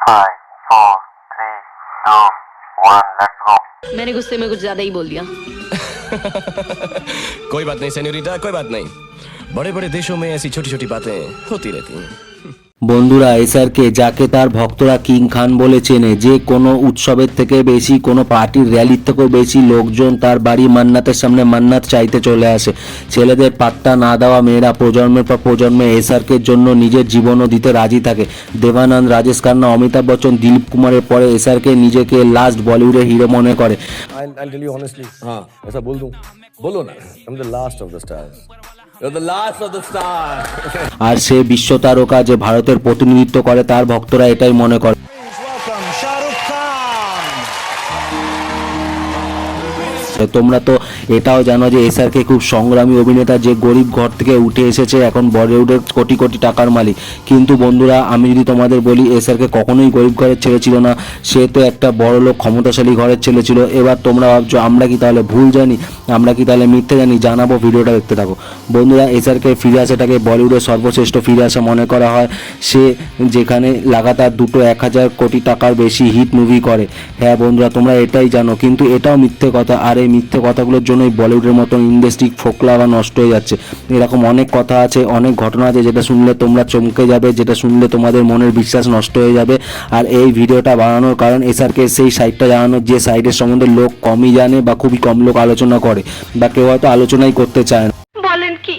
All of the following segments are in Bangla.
5, 4, 3, 2, 1, let's go. मैंने गुस्से में कुछ ज्यादा ही बोल दिया। कोई बात नहीं सेन्योरिटा, कोई बात नहीं। बड़े बड़े देशों में ऐसी छोटी छोटी बातें होती रहती हैं। বন্ধুরা, এসআরকে যাকে তার ভক্তরা কিং খান বলে চেনে, যে কোনো উৎসবের থেকে বেশি, কোনো পার্টির র্যালির থেকেও বেশি লোকজন তার বাড়ি মান্নাতের সামনে মান্নাত চাইতে চলে আসে। ছেলেদের পাত্তা না দেওয়া মেয়েরা প্রজন্মের পর প্রজন্মে এসআরকের জন্য নিজের জীবনও দিতে রাজি থাকে। দেবানন্দ, রাজেশ খান্না, অমিতাভ বচ্চন, দিলীপ কুমারের পরে এসআরকে নিজেকে লাস্ট বলিউডের হিরো মনে করে। I'll tell you honestly, हाँ ऐसा बोल दूं, बोलो ना, I'm the last of the stars. You're the last of the stars. আর সে বিশ্ব তারকা যে ভারতের প্রতিনিধিত্ব করে, তার ভক্তরা এটাই মনে করে। তোমরা তো এটাও জানো যে এসআরকে খুব সংগ্রামী অভিনেতা, যে গরিব ঘর থেকে উঠে এসেছে, এখন বলিউডের কোটি কোটি টাকার মালিক। কিন্তু বন্ধুরা, আমি যদি তোমাদের বলি, এসআরকে কখনোই গরিব ঘরের ছেলে ছিল না। সে তো একটা বড় লোক ক্ষমতাশালী ঘরের ছেলে ছিল। এবার তোমরা ভাবছো আমরা কি তাহলে ভুল জানি, আমরা কি তাহলে মিথ্যে জানি? জানাবো, ভিডিওটা দেখতে থাকো। বন্ধুরা, এসআরকে ফিরে আসাটাকে বলিউডের সর্বশ্রেষ্ঠ ফিরে আসা মনে করা হয়। সে যেখানে লাগাতার দুটো 1000 কোটি টাকার বেশি হিট মুভি করে। হ্যাঁ বন্ধুরা, তোমরা এটাই জানো, কিন্তু এটাও মিথ্যে কথা। আর এই মিথ্যে কথাগুলোর জন্যই বলিউডের মতন ইন্ডাস্ট্রি ফোকলা বা নষ্ট হয়ে যাচ্ছে। এরকম অনেক কথা আছে, অনেক ঘটনা আছে, যেটা শুনলে তোমরা চমকে যাবে, যেটা শুনলে তোমাদের মনের বিশ্বাস নষ্ট হয়ে যাবে। আর এই ভিডিওটা বানানোর কারণ এসআরকে সেই সাইডটা জানানোর, যে সাইডের সম্বন্ধে লোক কমই জানে বা খুবই কম লোক আলোচনা করে, বা কেউ হয়তো আলোচনাই করতে চায় না। বলেন কি?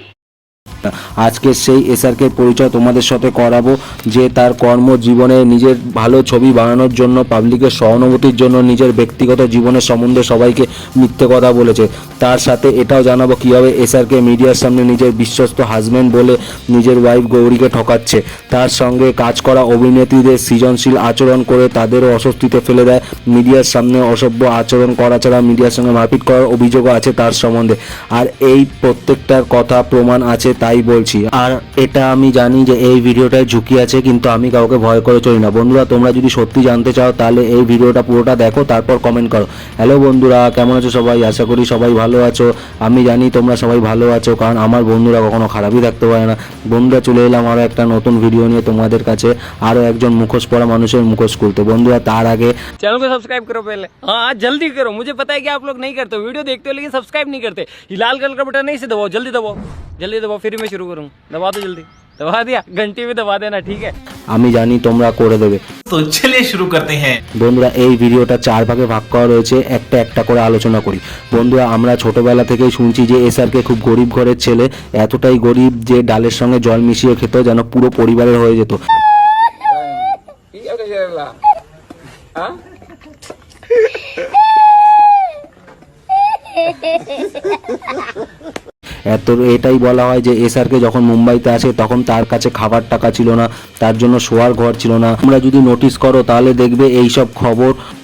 আজকে সেই এসআরকে পরিচয় তোমাদের সাথে করাবো, যে তার কর্মজীবনে নিজের ভালো ছবি বানানোর জন্য, পাবলিকের সহানুভূতির জন্য নিজের ব্যক্তিগত জীবনের সম্বন্ধে সবাইকে মিথ্যে কথা বলেছে। তার সাথে এটাও জানাবো কীভাবে এসআরকে মিডিয়ার সামনে নিজের বিশ্বস্ত হাজব্যান্ড বলে নিজের ওয়াইফ গৌরীকে ঠকাচ্ছে। তার সঙ্গে কাজ করা অভিনেত্রীদের সৃজনশীল আচরণ করে তাদেরও অস্বস্তিতে ফেলে দেয়। মিডিয়ার সামনে অসভ্য আচরণ করা ছাড়া মিডিয়ার সঙ্গে মারপিট করার অভিযোগও আছে তার সম্বন্ধে। আর এই প্রত্যেকটার কথা প্রমাণ আছে, তাই বলছি। আর এটা আমি জানি যে এই ভিডিওটায় ঝুঁকি আছে, কিন্তু আমি কাউকে ভয় করে চলি না। বন্ধুরা, তোমরা যদি সত্যি জানতে চাও তাহলে এই ভিডিওটা পুরোটা দেখো, তারপর কমেন্ট করো। হ্যালো বন্ধুরা, কেমন আছো সবাই? আশা করি সবাই ভালো আছো। আমি জানি তোমরা সবাই ভালো আছো, কারণ আমার বন্ধুরা কখনো খারাপই থাকতে পারে না। বন্ধুরা, চলে এলাম আরও একটা নতুন ভিডিও নিয়ে তোমাদের কাছে, আরও একজন মুখোশ পরা মানুষের মুখোশ খুলতে। বন্ধুরা, তার আগে चैनल को सब्सक्राइब करो पहले। हाँ जल्दी करो, मुझे पता है कि आप लोग नहीं करते हो, वीडियो देखते हो लेकिन सब्सक्राइब नहीं करते। ये लाल कलर का बटन नहीं से दबाओ, जल्दी दबाओ, जल्दी दबाओ, फिर मैं शुरू करूँ। दबा दो जल्दी, दबा दिया, घंटी भी दबा देना, ठीक है? আমি জানি তোমরা করে দেবে। तो चलिए शुरू करते हैं। বন্ধুরা, এই ভিডিওটা 4 ভাগে ভাগ করা রয়েছে, একটা একটা করে আলোচনা করি। বন্ধুরা, আমরা ছোটবেলা থেকেই শুনছি যে এসআরকে খুব গরিব ঘরের ছেলে, এতটাই গরিব যে ডালের সঙ্গে জল মিশিয়ে খেত, যেন পুরো পরিবারের হয়ে যেত। এটাই বলা হয় যে এসআরকে যখন মুম্বাইতে আসে তখন তার কাছে খাবার টাকা ছিল না, তার জন্য শোয়ার ঘর ছিল না। তোমরা যদি নোটিস করো তাহলে দেখবে এইসব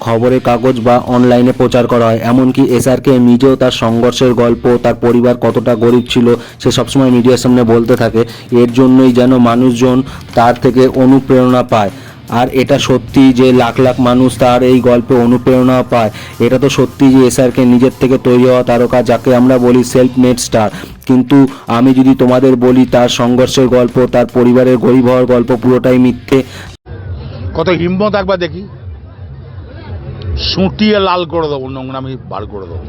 খবরের কাগজ বা অনলাইনে প্রচার করা হয়। এমনকি এসআরকে নিজেও তার সংঘর্ষের গল্প, তার পরিবার কতটা গরিব ছিল, সে সবসময় মিডিয়ার সামনে বলতে থাকে। এর জন্যই যেন মানুষজন তার থেকে অনুপ্রেরণা পায়। আর এটা সত্যি যে লাখ লাখ মানুষ তার এই গল্পে অনুপ্রেরণা পায়। এটা তো সত্যি যে এসআরকে নিজের থেকে তৈরি হওয়া তারকা, যাকে আমরা বলি সেলফ মেড স্টার। কিন্তু আমি যদি তোমাদের বলি তার সংঘর্ষের গল্প, তার পরিবারের গরিব হওয়ার গল্প পুরোটাই মিথ্যে। কত হিম্মত একবার দেখি, সুটিয়ে লাল করে দেবো, নোংরামি বার করে দেবো।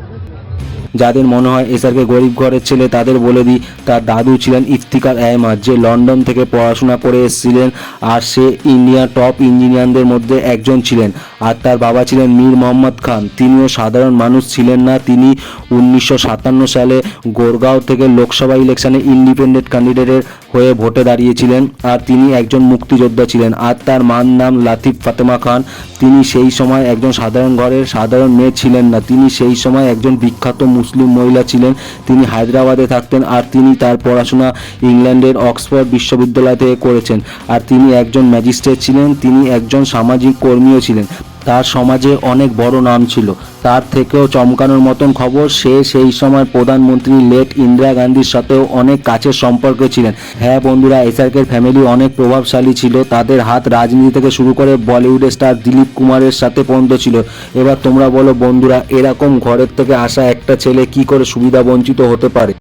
যাদের মনে হয় এসআরকে গরিব ঘরের ছেলে, তাদের বলে দিই তার দাদু ছিলেন ইফতিকার আহমেদ, যে লন্ডন থেকে পড়াশোনা করে এসেছিলেন, আর সে ইন্ডিয়ার টপ ইঞ্জিনিয়ারদের মধ্যে একজন ছিলেন। আর তার বাবা ছিলেন মীর মোহাম্মদ খান, তিনিও সাধারণ মানুষ ছিলেন না। তিনি 1957 সালে গোরগাঁও থেকে লোকসভা ইলেকশনে ইন্ডিপেন্ডেন্ট ক্যান্ডিডেটের হয়ে ভোটে দাঁড়িয়েছিলেন, আর তিনি একজন মুক্তিযোদ্ধা ছিলেন। আর তার মার নাম লাতিফ ফাতেমা খান। তিনি সেই সময় একজন সাধারণ ঘরের সাধারণ মেয়ে ছিলেন না, তিনি সেই সময় একজন বিখ্যাত মুসলিম মহিলা ছিলেন। তিনি হায়দ্রাবাদে থাকতেন, আর তিনি তার পড়াশোনা ইংল্যান্ডের অক্সফোর্ড বিশ্ববিদ্যালয় থেকে করেছেন। আর তিনি একজন ম্যাজিস্ট্রেট ছিলেন, তিনি একজন সামাজিক কর্মীও ছিলেন। তার সমাজে অনেক বড় নাম ছিল। তার থেকেও চমকানোর মতন খবর, সে সেই সময় প্রধানমন্ত্রী লেট ইন্দিরা গান্ধীর সাথেও অনেক কাছের সম্পর্কে ছিলেন। হ্যাঁ বন্ধুরা, এসআরকের ফ্যামিলি অনেক প্রভাবশালী ছিল। তাদের হাত রাজনীতি থেকে শুরু করে বলিউডের স্টার দিলীপ কুমারের সাথে পর্যন্ত ছিল। এবার তোমরা বলো বন্ধুরা, এরকম ঘরের থেকে আসা একটা ছেলে কি করে সুবিধা বঞ্চিত হতে পারে?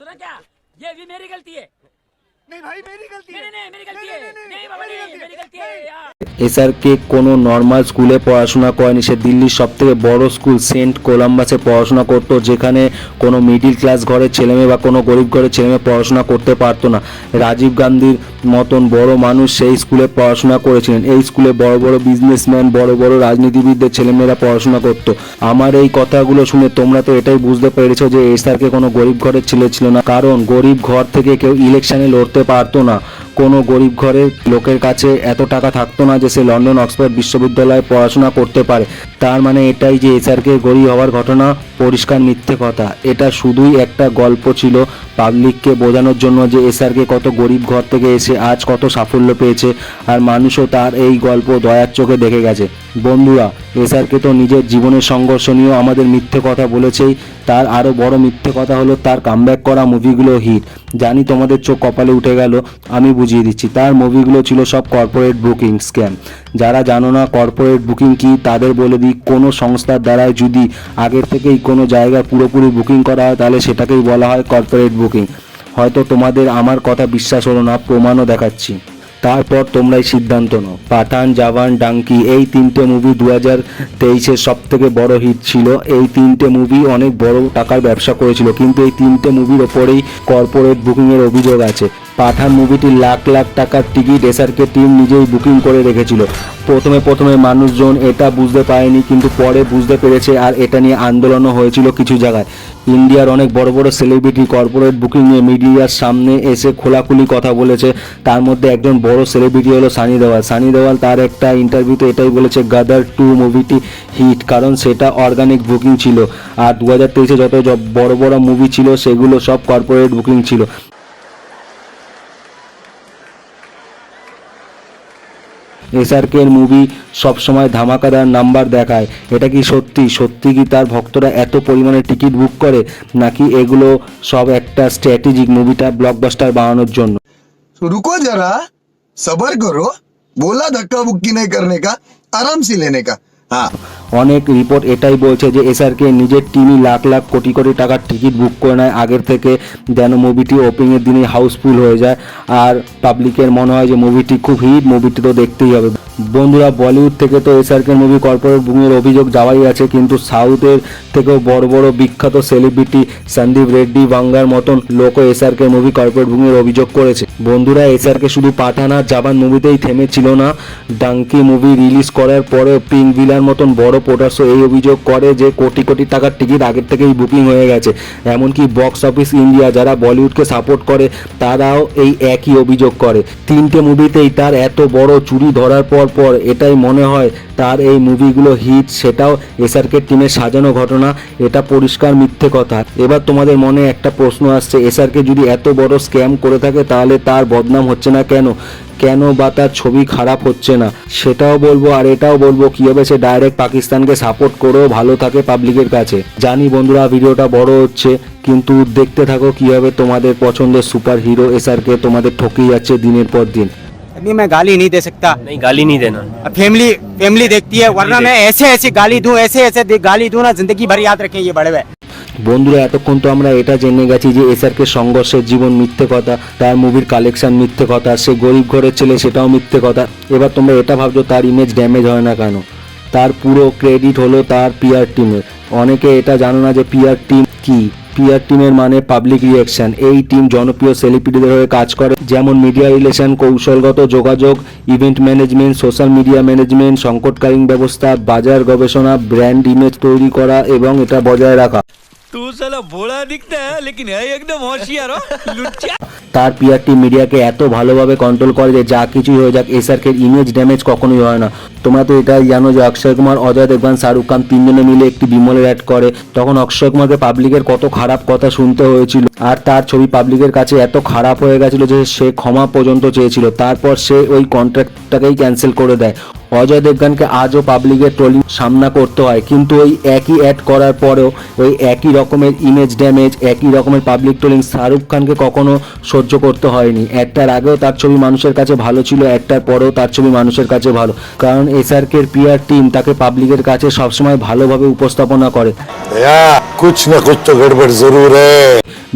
सुना क्या? ये भी मेरी गलती है। नहीं भाई मेरी गलती है। नहीं मेरी गलती है। नहीं बाबा नहीं मेरी गलती है यार। এসআরকে কোনো নর্মাল স্কুলে পড়াশোনা করেনি, সে দিল্লির সবথেকে বড় স্কুল সেন্ট কলাম্বাসে পড়াশোনা করতো, যেখানে কোনো মিডিল ক্লাস ঘরের ছেলেমেয়ে বা কোনো গরিব ঘরের ছেলেমেয়ে পড়াশোনা করতে পারতো না। রাজীব গান্ধীর মতন বড় মানুষ সেই স্কুলে পড়াশোনা করেছিলেন। এই স্কুলে বড় বড় বিজনেসম্যান, বড় বড় রাজনীতিবিদদের ছেলেমেয়েরা পড়াশোনা করতো। আমার এই কথাগুলো শুনে তোমরা তো এটাই বুঝতে পেরেছো যে এসআরকে কোনো গরিব ঘরের ছেলে ছিল না, কারণ গরিব ঘর থেকে কেউ ইলেকশনে লড়তে পারতো না। কোনো গরিব ঘরের লোকের কাছে এত টাকা থাকতো না যে সে লন্ডন অক্সফোর্ড বিশ্ববিদ্যালয়ে পড়াশোনা করতে পারে। তার মানে এটাই যে এসআরকে গরিব হওয়ার ঘটনা পরিষ্কার মিথ্যে কথা। এটা শুধুই একটা গল্প ছিল পাবলিককে বোঝানোর জন্য যে এসআরকে কত গরিব ঘর থেকে এসে আজ কত সাফল্য পেয়েছে, আর মানুষও তার এই গল্প দয়ার চোখে দেখে গেছে। বন্ধুরা, এসআরকে তো নিজের জীবনের সংঘর্ষ নিয়েও আমাদের মিথ্যে কথা বলেছেই। তার আরও বড় মিথ্যে কথা হলো তার কামব্যাক করা মুভিগুলো হিট। জানি তোমাদের চোখ কপালে উঠে গেল, আমি বুঝিয়ে দিচ্ছি। তার মুভিগুলো ছিল সব কর্পোরেট বুকিং স্ক্যাম। যারা জানো না কর্পোরেট বুকিং কি, তাদের বলে দিই, কোনো সংস্থার দ্বারাই যদি আগের থেকেই কোনো জায়গা পুরোপুরি বুকিং করা হয় তাহলে সেটাকেই বলা হয় কর্পোরেট বুকিং। হয়তো তোমাদের আমার কথা বিশ্বাস হলো না, প্রমাণও দেখাচ্ছি, তারপর তোমরাই সিদ্ধান্ত নাও। পাঠান, জওয়ান, ডাঙ্কি এই তিনটে মুভি 2023-এর সব থেকে বড় হিট ছিল। এই তিনটে মুভি অনেক বড় টাকার ব্যবসা করেছিল, কিন্তু এই তিনটে মুভির ওপরেই কর্পোরেট বুকিংয়ের অভিযোগ আছে। পাঠান মুভিটি লাখ লাখ টাকার টিকিট এসআরকে টিম নিজেই বুকিং করে রেখেছিল। প্রথমে মানুষজন এটা বুঝতে পারেনি, কিন্তু পরে বুঝতে পেরেছে, আর এটা নিয়ে আন্দোলনও হয়েছিল কিছু জায়গায়। ইন্ডিয়ার অনেক বড় বড় সেলিব্রিটি কর্পোরেট বুকিং নিয়ে মিডিয়ার সামনে এসে খোলাখুলি কথা বলেছে। তার মধ্যে একজন বড় সেলিব্রিটি হলো সানি দেওয়াল। সানি দেওয়াল তার একটা ইন্টারভিউতে এটাই বলেছে, গাদার 2 মুভিটি হিট, কারণ সেটা অর্গানিক বুকিং ছিল। আর 2023-এ যত বড় বড় মুভি ছিল সেগুলো সব কর্পোরেট বুকিং ছিল। এসআরকের মুভি সবসময় ধামাকাদার নাম্বার দেখায়। এটা কি সত্যি কি তার ভক্তরা এত পরিমাণে টিকিট বুক করে, নাকি এগুলো সব একটা স্ট্র্যাটেজিক মুভিটা ব্লকবাস্টার বানানোর জন্য? रुको जरा, सबर करो, बोला धक्का बुक्की नहीं करने का, आराम से लेने का। हाँ, অনেক রিপোর্ট এটাই বলছে যে এসআরকে নিজের টিমই লাখ লাখ কোটি কোটি টাকার টিকিট বুক করে নেয় আগের থেকে, যেন মুভিটি ওপেনিংয়ের দিনই হাউসফুল হয়ে যায়, আর পাবলিকের মনে হয় যে মুভিটি খুব হিট, মুভিটি তো দেখতেই হবে। বন্ধুরা, বলিউড থেকে তো এসআরকে মুভি কর্পোরেট বুকিংয়ের অভিযোগ যাওয়াই আছে, কিন্তু সাউথের থেকেও বড় বড় বিখ্যাত সেলিব্রিটি সন্দীপ রেড্ডি, বাঙ্গার মতন লোকও এসআরকে মুভি কর্পোরেট বুকিংয়ের অভিযোগ করেছে। বন্ধুরা, এসআরকে শুধু পাঠান আর জওয়ান মুভিতেই থেমেছিল না। ডাঙ্কি মুভি রিলিজ করার পরে পিঙ্ক ভিলার মতন বড় প্রোডাকশন এই অভিযোগ করে যে কোটি কোটি টাকার টিকিট আগের থেকেই বুকিং হয়ে গেছে। এমনকি বক্স অফিস ইন্ডিয়া, যারা বলিউডকে সাপোর্ট করে, তারাও এই একই অভিযোগ করে। তিনটে মুভিতেই তার এত বড় চুরি ধরার পর এটাই মনে হয় তার এই মুভিগুলো হিট, সেটাও এসআরকে টিমের সাজানো ঘটনা। এটা পরিষ্কার মিথ্যে কথা। এবার তোমাদের মনে একটা প্রশ্ন আসছে, এসআরকে যদি এত বড় স্ক্যাম করে থাকে তাহলে তার বদনাম হচ্ছে না কেন বা তার ছবি খারাপ হচ্ছে না, সেটাও বলবো। আর এটাও বলবো কিভাবে সে ডাইরেক্ট পাকিস্তানকে সাপোর্ট করেও ভালো থাকে পাবলিকের কাছে। জানি বন্ধুরা ভিডিওটা বড় হচ্ছে, কিন্তু দেখতে থাকো কিভাবে তোমাদের পছন্দের সুপার হিরো এসআরকে তোমাদের ঠকিয়ে যাচ্ছে দিনের পর দিন। अभी मैं गाली नहीं दे सकता। नहीं, गाली नहीं देना। फैमिली देखती है, वरना मैं ऐसे गाली दूं, ऐसे गाली दूं ना, जिंदगी भर याद रखें ये बड़े हुए। বন্ধুরা, এতক্ষণ তো আমরা এটা জেনে গেছি যে এসআরকে সংঘর্ষের জীবন মিথ্যে কথা, তার মুভির কালেকশন মিথ্যে কথা, সে গরিব ঘরের ছেলে সেটাও মিথ্যে কথা। এবার তোমরা এটা ভাবছো তার ইমেজ ড্যামেজ হয় না কেন? তার পুরো ক্রেডিট হলো তার পিআর টিমের। অনেকে এটা জানো না যে পিআর টিম কি। পিআর টিমের মানে পাবলিক রিয়াকশন। এই টিম জনপ্রিয় সেলিব্রিটিদের হয়ে কাজ করে, যেমন মিডিয়া রিলেশন, কৌশলগত যোগাযোগ, event management, social media management, সংকটকালীন ব্যবস্থা, বাজার গবেষণা, ব্র্যান্ড ইমেজ তৈরি করা এবং এটা বজায় রাখা। তার পিআর টিম মিডিয়াকে এত ভালোভাবে কন্ট্রোল করে যে যা কিছুই হয়ে যাক এসআরকে ইমেজ ড্যামেজ কখনোই হয় না। তোমরা তো এটাই জানো যে অক্ষয় কুমার, অজয় দেবগন, শাহরুখ খান তিনজনে মিলে একটি বিমলের অ্যাড করে, তখন অক্ষয় কুমারকে পাবলিকের কত খারাপ কথা শুনতে হয়েছিল, আর তার ছবি পাবলিকের কাছে এত খারাপ হয়ে গেছিল যে সে ক্ষমা পর্যন্ত চেয়েছিল। তারপর সে ওই কন্ট্রাক্টটাকেই ক্যান্সেল করে দেয়। অজয় দেবগনকে আজও পাবলিকের ট্রোলিং সামনা করতে হয়, কিন্তু ওই একই অ্যাড করার পরেও ওই একই রকমের ইমেজ ড্যামেজ, একই রকমের পাবলিক ট্রোলিং শাহরুখ খানকে কখনো সহ্য করতে হয়নি। একটার আগেও তার ছবি মানুষের কাছে ভালো ছিল, একটার পরেও তার ছবি মানুষের কাছে ভালো, কারণ এসআরকের পিআর টিম তাকে পাবলিকের কাছে সবসময় ভালোভাবে উপস্থাপনা করে। कुछ न कुछ तो गड़बड़ जरूर है।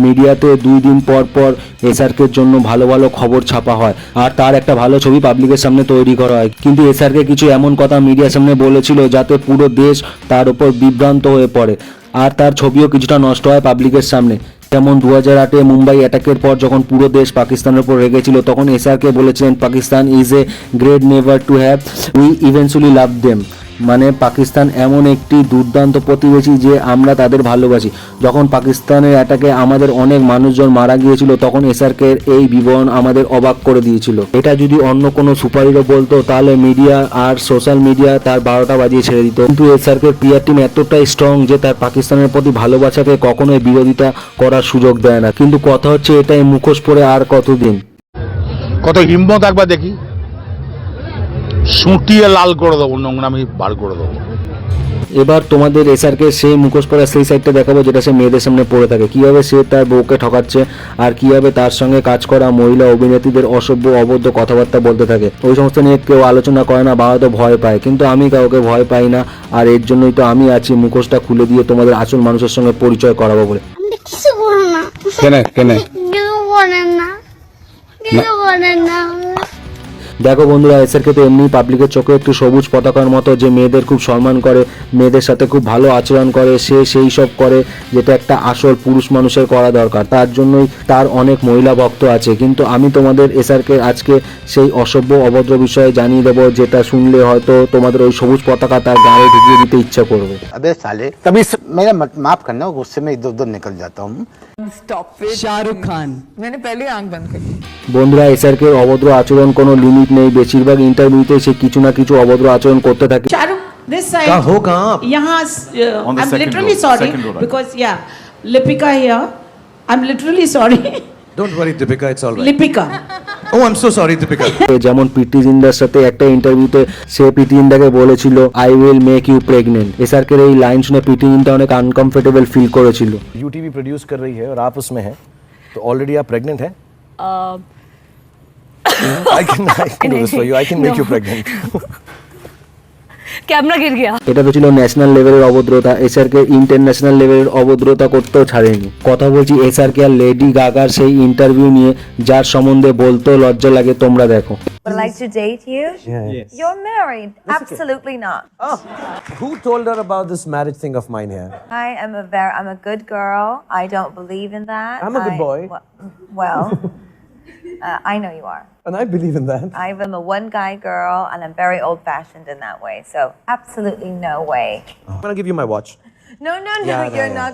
মিডিয়াতে 2 দিন পর এসআরকের জন্য ভালো ভালো খবর ছাপা হয় আর তার একটা ভালো ছবি পাবলিকের সামনে তৈরি করা হয়। কিন্তু এসআরকে কিছু এমন কথা মিডিয়ার সামনে বলেছিল যাতে পুরো দেশ তার উপর বিভ্রান্ত হয়ে পড়ে আর তার ছবিও কিছুটা নষ্ট হয় পাবলিকের সামনে। যেমন 2008-এ মুম্বাই অ্যাটাকের পর যখন পুরো দেশ পাকিস্তানের উপর রেগেছিল তখন এসআরকে বলেছিলেন Pakistan is a great never to have, we eventually love them. মানে পাকিস্তান এমন একটি দুর্দান্ত প্রতিবেশী যে আমরা তাদের ভালোবাসি। যখন পাকিস্তানের অ্যাটাকে আমাদের অনেক মানুষজন মারা গিয়েছিল তখন এসআরকের এই বিবরণ আমাদের অবাক করে দিয়েছিল। এটা যদি অন্য কোনো সুপারহিরো বলতো তাহলে মিডিয়া আর সোশ্যাল মিডিয়া তার 12টা বাজিয়ে ছেড়ে দিত, কিন্তু এসআরকের পিআর টিম এতটাই স্ট্রং যে তার পাকিস্তানের প্রতি ভালোবাসাকে কখনোই বিরোধিতা করার সুযোগ দেয় না। কিন্তু কথা হচ্ছে এটাই মুখোশ পরে আর কতদিন। কত হিম্মত একবার দেখি, সুটিয়ে লাল করে দেবো, নোংরামি বার করে দেবো। এবার তোমাদের এসআরকে সেই মুখোশ পরা সেই সাইডটা দেখাবো যেটা সে মেয়েদের সামনে পড়ে থাকে, কিভাবে সে তার বউকে ঠকাচ্ছে আর কিভাবে তার সঙ্গে কাজ করা মহিলা অভিনেত্রীদের অসভ্য অবৈধ কথাবার্তা বলতে থাকে। ওই সমস্ত নিয়ে কেউ আলোচনা করে না বা হয়তো ভয় পায়, কিন্তু আমি কাউকে ভয় পাই না আর এর জন্যই তো আমি আছি মুখোশটা খুলে দিয়ে তোমাদের আসল মানুষের সঙ্গে পরিচয় করাবো বলে। কিছু বলো না, কেন কেন কিছু বলেন না, কিছু বলেন না। দেখো বন্ধুরা, এসআরকে তো এমনি পাবলিকের চোখে একটু সবুজ পতাকার মতো, যে মেয়েদের খুব সম্মান করে, মেয়েদের সাথে খুব ভালো আচরণ করে, সে সেই সব করে যেটা একটা আসল পুরুষ মানুষের করা দরকার। তার জন্যই তার অনেক মহিলা ভক্ত আছে। কিন্তু আমি তোমাদের এসআরকে আজকে সেই অসভ্য অভদ্র বিষয়ে জানিয়ে দেবো যেটা শুনলে হয়তো তোমাদের ওই সবুজ পতাকা তার গায়ে ঢুকিয়ে দিতে ইচ্ছা করবে। अबे साले कभी मेरा माफ करना, गुस्से में इधर उधर निकल जाता हूँ। शाहरुख खान। मैंने पहले आंख बंद कर ली। বন্ধুরা, এসআরকে অভদ্র আচরণ কোনো লিমিট নেই। বেশিরভাগ ইন্টারভিউতে সে কিছু না কিছু অভদ্র আচরণ করতে থাকে। शाहरुख this side हो कहाँ आप? यहाँ I'm literally sorry because yeah Lipika here I'm literally sorry Don't worry, Deepika, it's all right. Lipika Oh, I'm so sorry, Deepika. যেমন প্রীতি জিন্দার সাথে একটা ইন্টারভিউতে সে প্রীতি জিন্দাকে বলেছিল I will make you pregnant. এসআরকের এই লাইন শুনে প্রীতি জিন্দা অনেক আনকমফোর্টেবল ফিল করেছিল। यूटीवी प्रोड्यूस कर रही है और आप उसमें हैं, तो ऑलरेडी आप प्रेग्नेंट हैं? I can do this for you. I can make you pregnant. Camera गिर गया। এটা তো ছিল ন্যাশনাল লেভেলের অভদ্রতা। এসআরকে ইন্টারন্যাশনাল লেভেলের অভদ্রতা করতেও ছাড়েনি। কথা বলছি এসআরকে আর লেডি গাগার সেই ইন্টারভিউ নিয়ে, যার সম্বন্ধে বলতেও লজ্জা লাগে। তোমরা দেখো। Would like to date you? Yes. You're married. Absolutely not. Oh, who told her about this marriage thing of mine here? I'm a good girl. I don't believe in that. I'm a good boy. Well, I know you are. And I believe in that. I'm a one guy girl and I'm very old fashioned in that way. So absolutely no way. I'm gonna give you my watch. No, you're not No,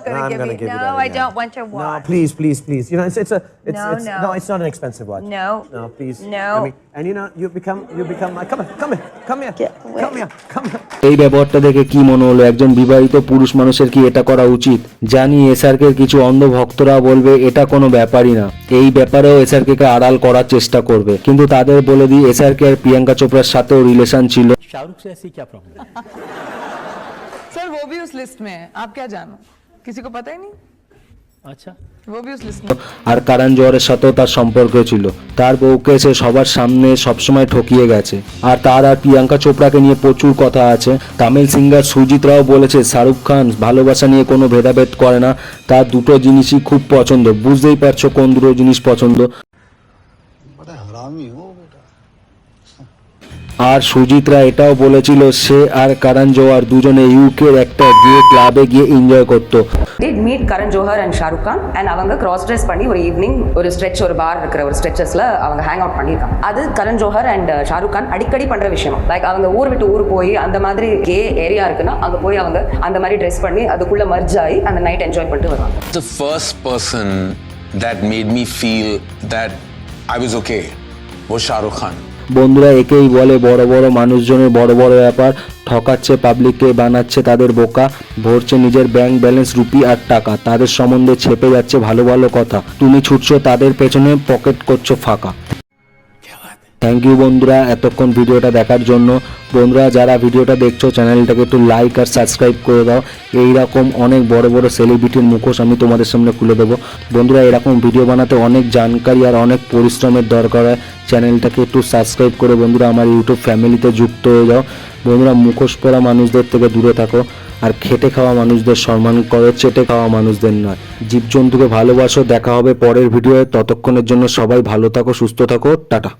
gonna I'm give gonna me. give you No, that, I yeah. don't want your No, watch. please. You know, No. it's not an expensive watch. No. No, please. No. I mean, and you know, you become. Come here. এই ব্যাপারটা দেখে কি মনে হলো? একজন বিবাহিত পুরুষ মানুষের কি এটা করা উচিত? জানি এসআরকে কিছু অন্ধ ভক্তরা বলবে এটা কোনো ব্যাপারই না, এই ব্যাপারেও এসআরকে আড়াল করার চেষ্টা করবে। কিন্তু তাদের বলে দিই, এসআরকে আর প্রিয়াঙ্কা চোপড়ার সাথেও রিলেশন ছিল। शाहरुख से ऐसी क्या प्रॉब्लम? सर वो भी उस लिस्ट में है, आप क्या जानो, किसी को पता ही नहीं। अच्छा, वो भी उस लिस्ट में। আর কারণ জোহরের সাথেও তার সম্পর্ক ছিল। তার বউকে সে সবার সামনে সবসময় ঠকিয়ে গেছে। আর তার আর প্রিয়াঙ্কা চোপড়াকে নিয়ে প্রচুর কথা আছে। তামিল সিঙ্গার সুজিত রাও বলেছে শাহরুখ খান ভালোবাসা নিয়ে কোনো ভেদাভেদ করে না, তার দুটো জিনিসই খুব পছন্দ। বুঝতেই পারছো কোন দুটো জিনিস পছন্দ। আর সুজিতরা এটাও বলেছিল সে আর কারণ জোহর দুজনে ইউকের একটা গে ক্লাবে গিয়ে এনজয় করতো। Did meet Karan Johar and Shahrukh Khan and அவங்க cross dress பண்ணி ஒரு ஈவினிங் ஒரு ஸ்ட்ரெச் ஒரு பார் இருக்கிற ஒரு ஸ்ட்ரெச்சஸ்ல அவங்க ஹேங் அவுட் பண்ணிருக்காங்க. அது கரண் ஜோஹர் அண்ட் ஷாருக் கான் அடிக்கடி பண்ற விஷயம். லைக் அவங்க ஊர் விட்டு ஊர் போய் அந்த மாதிரி கே ஏரியா இருக்குன்னா அங்க போய் அவங்க அந்த மாதிரி ட்ரெஸ் பண்ணி அதுக்குள்ள மர்ஜ் ஆகி அந்த நைட் என்ஜாய் பண்ணிட்டு வருவாங்க. The first person that made me feel that I was okay was Shah Rukh Khan. বন্ধুরা, একেই বলে বড় বড় মানুষজনের বড় বড় ব্যাপার। ঠকাচ্ছে পাবলিককে, বানাচ্ছে তাদের বোকা, ভরছে নিজের ব্যাংক ব্যালেন্স রুপি আর টাকা। তাদের সম্বন্ধে ছেপে যাচ্ছে ভালো ভালো কথা। তুমি ছুটছো তাদের পেছনে, পকেট করছো ফাঁকা। থ্যাংক ইউ বন্ধুরা এতক্ষণ ভিডিওটা দেখার জন্য। বন্ধুরা যারা ভিডিওটা দেখছো চ্যানেলটাকে একটু লাইক আর সাবস্ক্রাইব করে দাও। এইরকম অনেক বড় বড় সেলিব্রিটির মুখোশ আমি তোমাদের সামনে খুলে দেবো। বন্ধুরা এরকম ভিডিও বানাতে অনেক জানকারি আর অনেক পরিশ্রমের দরকার হয়। চ্যানেলটাকে একটু সাবস্ক্রাইব করে বন্ধুরা আমার ইউটিউব ফ্যামিলিতে যুক্ত হয়ে যাও। বন্ধুরা মুখোশ পরা মানুষদের থেকে দূরে থাকো, আর খেটে খাওয়া মানুষদের সম্মান করো, চেটে খাওয়া মানুষদের নয়। জীবজন্তুকে ভালোবাসো। দেখা হবে পরের ভিডিওয়ে, ততক্ষণের জন্য সবাই ভালো থাকো, সুস্থ থাকো, টাটা।